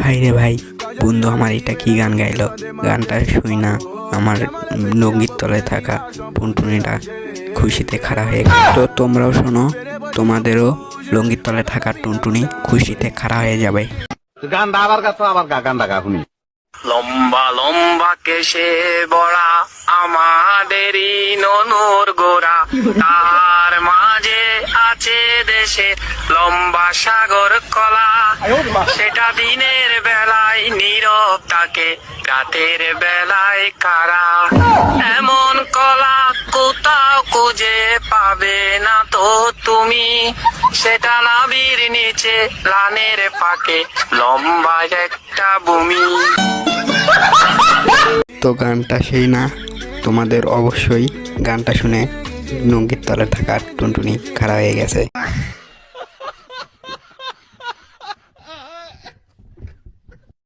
ভাই রে ভাই, বন্ধু আমার এটা কি গান গাইলো, গানটা শুই না আমার লঙ্গির তলায় থাকা টুনটুনিটা খুশিতে খাড়া হয়ে গেল। তো তোমরাও শোনো, তোমাদেরও লঙ্গির তলায় থাকা টুনটুনি খুশিতে খাড়া হয়ে যাবে। গানটা আবার গাছ আবার গানটা গা শুনি। লম্বা লম্বা কেশে বড়া আমাদেরই ননুর গোড়া, তার মাঝে আছে দেশে লম্বা সাগর কলা। সেটা দিনের বেলায় নীরব থাকে, রাতের বেলায় কারা। এমন কলা কোথাও খুঁজে পাবে না তো তুমি, সেটা নাবির নিচে লানের পাকে লম্বা একটা ভূমি। তো গানটা সেই না, তোমাদের অবশ্যই গানটা শুনে লঙ্গির তলায় থাকা টুনটুনি খাড়া হয়ে গেছে।